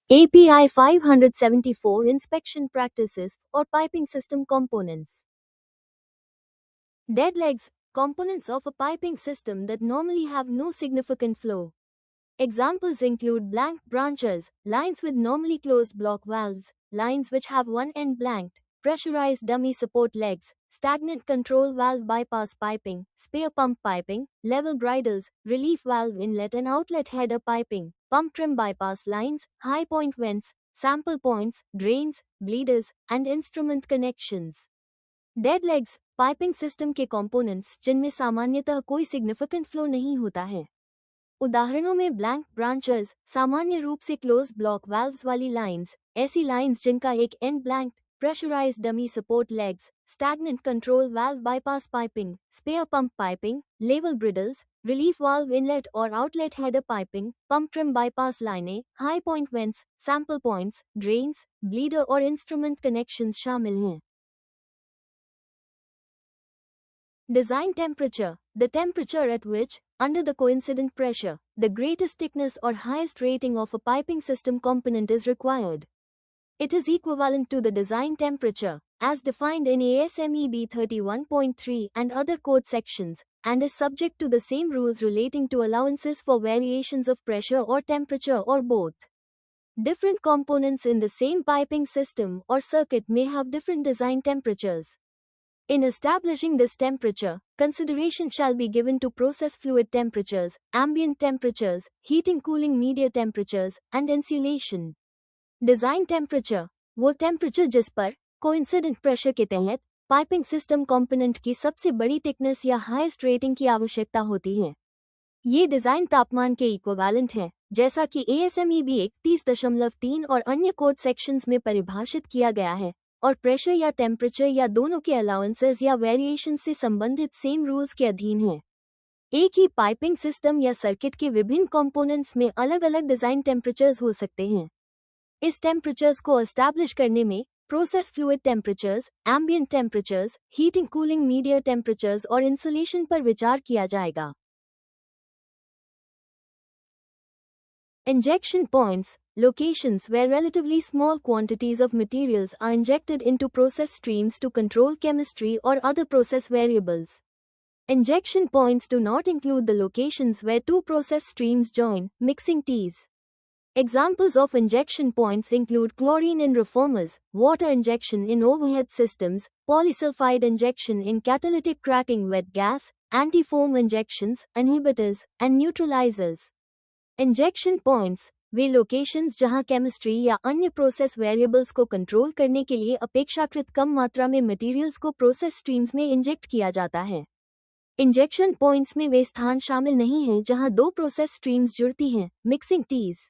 API 574 Inspection Practices for Piping System Components. Dead legs, components of a piping system that normally have no significant flow. Examples include blank branches, lines with normally closed block valves, lines which have one end blanked, pressurized dummy support legs, stagnant control valve bypass piping, spare pump piping, level bridles, relief valve inlet and outlet header piping, pump trim bypass lines, high point vents, sample points, drains, bleeders, and instrument connections. Dead legs piping system के components जिनमें सामान्यतः कोई significant flow नहीं होता है। उदाहरणों में blank branches, सामान्य रूप से क्लोज ब्लॉक वाल्व्स वाली लाइंस, ऐसी लाइंस जिनका एक end blank, pressurised dummy support legs, stagnant control valve bypass piping, spare pump piping, level bridles, relief valve inlet और outlet header piping, pump trim bypass लाइनें, high point vents, sample points, drains, bleeder और instrument connections शामिल हैं। Design temperature, the temperature at which, under the coincident pressure, the greatest thickness or highest rating of a piping system component is required. It is equivalent to the design temperature, as defined in ASME B 31.3 and other code sections, and is subject to the same rules relating to allowances for variations of pressure or temperature or both. Different components in the same piping system or circuit may have different design temperatures. In establishing this temperature, consideration shall be given to process fluid temperatures, ambient temperatures, heating cooling media temperatures, and insulation. Design temperature, वो temperature जिस पर coincident pressure के तहत piping system component की सबसे बड़ी thickness या highest rating की आवश्यकता होती है। ये डिजाइन तापमान के इक्विवेलेंट है, जैसा कि ASME B 31.3 और अन्य कोड सेक्शंस में परिभाषित किया गया है, और प्रेशर या टेम्परेचर या दोनों के अलाउंसेस या वेरिएशन से संबंधित सेम रूल्स के अधीन है। एक ही पाइपिंग सिस्टम या सर्किट के विभिन्न कंपोनेंट्स में अलग अलग डिजाइन टेम्परेचर्स हो सकते हैं। इस टेम्परेचर्स को एस्टैब्लिश करने में process fluid temperatures, ambient temperatures, heating cooling media temperatures और इंसुलेशन पर विचार किया जाएगा। Injection points, locations where relatively small quantities of materials are injected into process streams to control chemistry or other process variables. Injection points do not include the locations where two process streams join, mixing teas. Examples of injection points include chlorine in reformers, water injection in overhead systems, polysulfide injection in catalytic cracking wet gas, anti-foam injections, inhibitors, and neutralizers. Injection points way locations जहां chemistry या अन्य process variables को control करने के लिए अपेक्षाकृत कम मात्रा में मटेरियल्स को प्रोसेस स्ट्रीम्स में इंजेक्ट किया जाता है। इंजेक्शन पॉइंट्स में वे स्थान शामिल नहीं हैं जहां दो प्रोसेस स्ट्रीम्स जुड़ती हैं, मिक्सिंग टीज।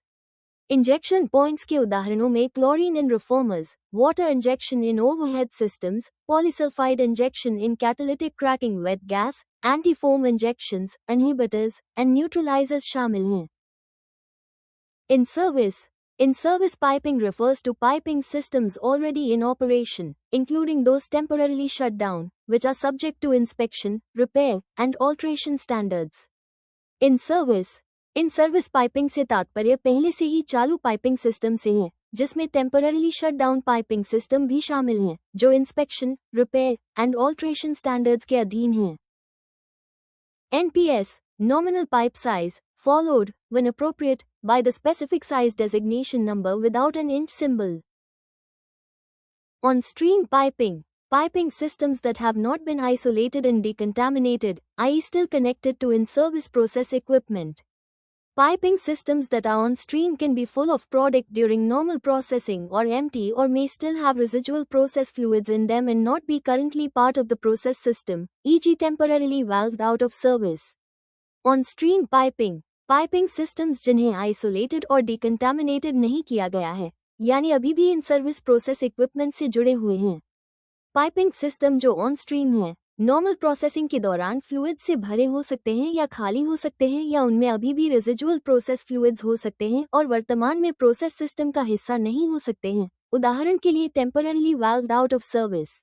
इंजेक्शन पॉइंट्स के उदाहरणों में chlorine in reformers, water injection in overhead systems, polysulphide injection in catalytic cracking wet gas, antifoam injections, inhibitors and neutralisers शामिल हैं। In service piping refers to piping systems already in operation, including those temporarily shut down, which are subject to inspection, repair, and alteration standards. In service piping से तात्पर्य पहले से ही चालू piping system से है, जिसमें temporarily shut down piping system भी शामिल हैं, जो inspection, repair, and alteration standards के अधीन हैं। NPS, nominal pipe size, followed, when appropriate, by the specific size designation number without an inch symbol. On-stream piping systems that have not been isolated and decontaminated, i.e. still connected to in-service process equipment. Piping systems that are on-stream can be full of product during normal processing or empty or may still have residual process fluids in them and not be currently part of the process system, e.g. temporarily valved out of service. On-stream piping systems जिन्हें isolated और डिकंटामिनेटेड नहीं किया गया है, यानी अभी भी in service process equipment से जुड़े हुए हैं। पाइपिंग सिस्टम जो ऑन स्ट्रीम है, नॉर्मल प्रोसेसिंग के दौरान फ्लूइड से भरे हो सकते हैं या खाली हो सकते हैं या उनमें अभी भी रेजिडुअल प्रोसेस फ्लूइड्स हो सकते हैं और वर्तमान में प्रोसेस सिस्टम का हिस्सा नहीं हो सकते हैं, उदाहरण के लिए टेम्पररली वाल्व्ड आउट ऑफ सर्विस।